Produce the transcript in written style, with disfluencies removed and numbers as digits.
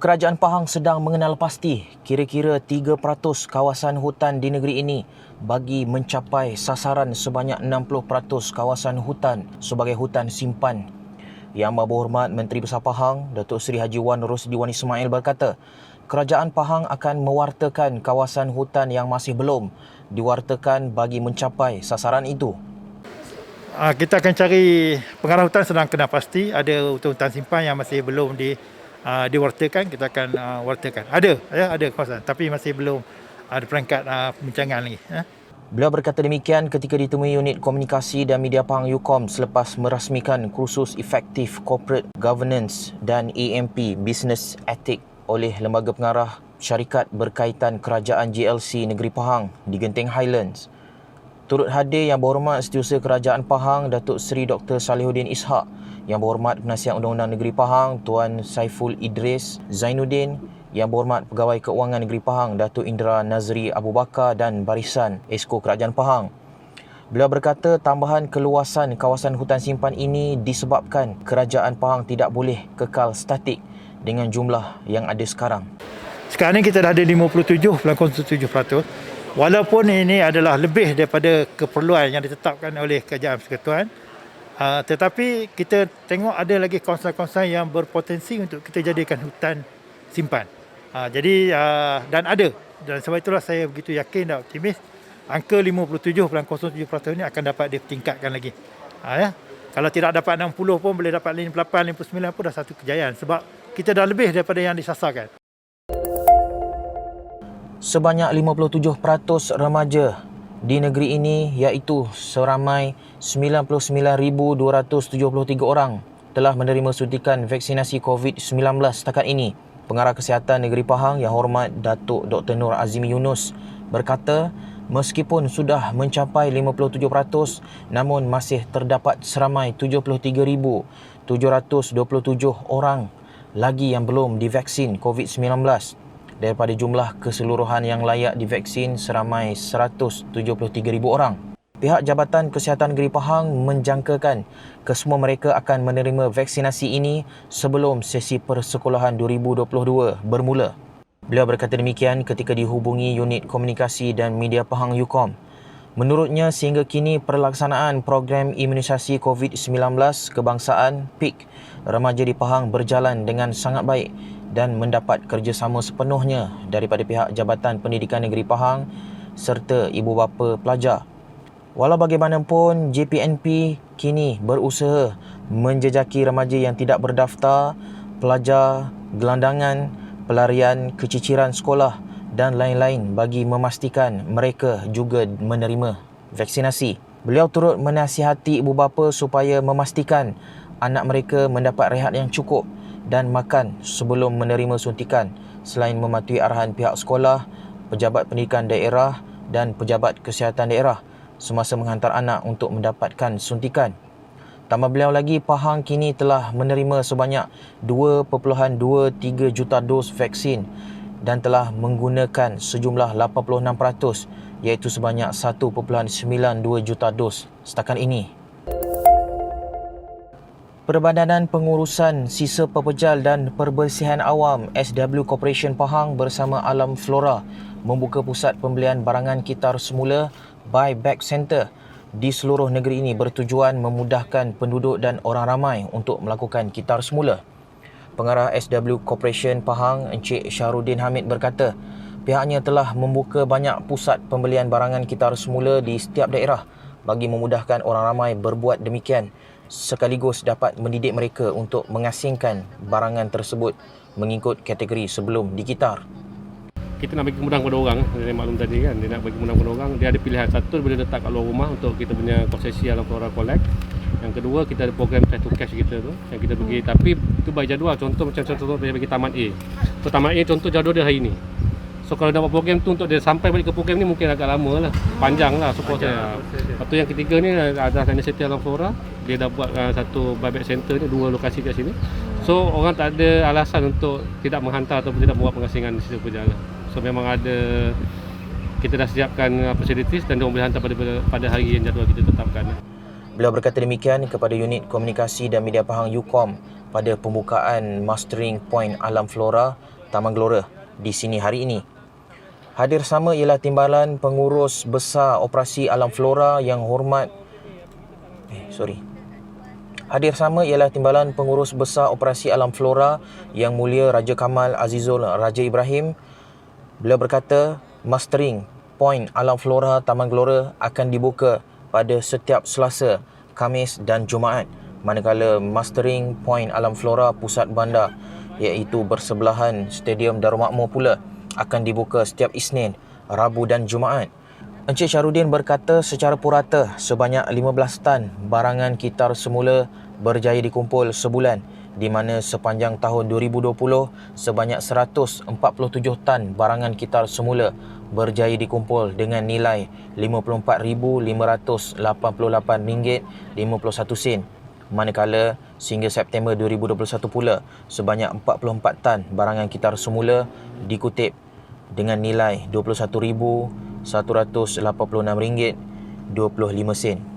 Kerajaan Pahang sedang mengenal pasti kira-kira 3% kawasan hutan di negeri ini bagi mencapai sasaran sebanyak 60% kawasan hutan sebagai hutan simpan. Yang Berhormat Menteri Besar Pahang, Datuk Seri Haji Wan Rosdiwan Ismail berkata, Kerajaan Pahang akan mewartakan kawasan hutan yang masih belum diwartakan bagi mencapai sasaran itu. Kita akan cari pengarah hutan sedang kena pasti. Ada hutan simpan yang masih belum diwartakan, kita akan wartakan. Ada kawasan tapi masih belum ada peringkat pembincangan lagi. Beliau berkata demikian ketika ditemui Unit Komunikasi dan Media Pahang UKOM selepas merasmikan kursus efektif Corporate Governance dan AMP Business Ethic oleh Lembaga Pengarah Syarikat Berkaitan Kerajaan JLC Negeri Pahang di Genting Highlands. Turut hadir Yang Berhormat Setiausaha Kerajaan Pahang Datuk Seri Dr. Salihuddin Ishak, Yang Berhormat Penasihat Undang-Undang Negeri Pahang Tuan Saiful Idris Zainuddin, Yang Berhormat Pegawai Keuangan Negeri Pahang Datuk Indra Nazri Abu Bakar dan barisan Esko Kerajaan Pahang. Beliau berkata tambahan keluasan kawasan hutan simpan ini disebabkan Kerajaan Pahang tidak boleh kekal statik dengan jumlah yang ada sekarang. Sekarang ni kita dah ada 57.07%. Walaupun ini adalah lebih daripada keperluan yang ditetapkan oleh Kerajaan Persekutuan, tetapi kita tengok ada lagi kawasan-kawasan yang berpotensi untuk kita jadikan hutan simpan. Dan sebab itulah saya begitu yakin dan optimis angka 57.07% ini akan dapat ditingkatkan lagi. Kalau tidak dapat 60 pun boleh dapat 58, 59 pun dah satu kejayaan sebab kita dah lebih daripada yang disasarkan. Sebanyak 57% remaja di negeri ini iaitu seramai 99,273 orang telah menerima suntikan vaksinasi COVID-19 setakat ini. Pengarah Kesihatan Negeri Pahang Yang Hormat Datuk Dr. Nur Azimi Yunus berkata, meskipun sudah mencapai 57%, namun masih terdapat seramai 73,727 orang lagi yang belum divaksin COVID-19 daripada jumlah keseluruhan yang layak divaksin seramai 173,000 orang. Pihak Jabatan Kesihatan Negeri Pahang menjangkakan kesemua mereka akan menerima vaksinasi ini sebelum sesi persekolahan 2022 bermula. Beliau berkata demikian ketika dihubungi Unit Komunikasi dan Media Pahang UKOM. Menurutnya, sehingga kini pelaksanaan program imunisasi COVID-19 kebangsaan PIK remaja di Pahang berjalan dengan sangat baik dan mendapat kerjasama sepenuhnya daripada pihak Jabatan Pendidikan Negeri Pahang serta ibu bapa pelajar. Walau bagaimanapun, JPNP kini berusaha menjejaki remaja yang tidak berdaftar, pelajar, gelandangan, pelarian, keciciran sekolah dan lain-lain bagi memastikan mereka juga menerima vaksinasi. Beliau turut menasihati ibu bapa supaya memastikan anak mereka mendapat rehat yang cukup dan makan sebelum menerima suntikan selain mematuhi arahan pihak sekolah, pejabat pendidikan daerah dan pejabat kesihatan daerah semasa menghantar anak untuk mendapatkan suntikan. Tambah beliau lagi, Pahang kini telah menerima sebanyak 2.23 juta dos vaksin dan telah menggunakan sejumlah 86% iaitu sebanyak 1.92 juta dos setakat ini. Perbadanan Pengurusan Sisa Pepejal dan Perbersihan Awam SW Corporation Pahang bersama Alam Flora membuka pusat pembelian barangan kitar semula Buyback Center di seluruh negeri ini bertujuan memudahkan penduduk dan orang ramai untuk melakukan kitar semula. Pengarah SW Corporation Pahang Encik Syahrudin Hamid berkata, pihaknya telah membuka banyak pusat pembelian barangan kitar semula di setiap daerah bagi memudahkan orang ramai berbuat demikian, sekaligus dapat mendidik mereka untuk mengasingkan barangan tersebut mengikut kategori sebelum dikitar. Kita nak bagi kemudahan kepada orang, dia maklum tadi kan, dia nak bagi kemudahan kepada orang. Dia ada pilihan, satu boleh letak kat luar rumah untuk kita punya konsesi Alam Flora Collect. Yang kedua, kita ada program test to cash kita tu yang kita bagi, tapi itu by jadual. Contoh macam contoh dia bagi Taman A. So Taman A contoh jadual dia hari ni. So kalau dapat program tu untuk dia sampai balik ke program ni mungkin agak lama lah, panjang lah support saya. Lepas tu yang ketiga ni ada inisiatif Alam Flora, dia dah buat satu buyback center ni, 2 lokasi kat sini. So orang tak ada alasan untuk tidak menghantar ataupun tidak membuat pengasingan di situ berjalan. So memang ada, kita dah siapkan facilities dan dia boleh hantar pada hari yang jadual kita tetapkan. Beliau berkata demikian kepada unit komunikasi dan media Pahang UKOM pada pembukaan mastering point alam flora Taman Gelora di sini hari ini. Hadir sama ialah Timbalan Pengurus Besar Operasi Alam Flora Yang Hormat Hadir sama ialah Timbalan Pengurus Besar Operasi Alam Flora Yang Mulia Raja Kamal Azizul Raja Ibrahim. Beliau berkata, mastering point alam flora Taman Gelora akan dibuka pada setiap Selasa, Khamis dan Jumaat, manakala mastering point alam flora pusat bandar iaitu bersebelahan Stadium Darul Makmur pula akan dibuka setiap Isnin, Rabu dan Jumaat. Encik Syahrudin berkata secara purata sebanyak 15 tan barangan kitar semula berjaya dikumpul sebulan, di mana sepanjang tahun 2020 sebanyak 147 tan barangan kitar semula berjaya dikumpul dengan nilai RM54,588.51, manakala sehingga September 2021 pula sebanyak 44 tan barangan kitar semula dikutip dengan nilai RM21,186.25.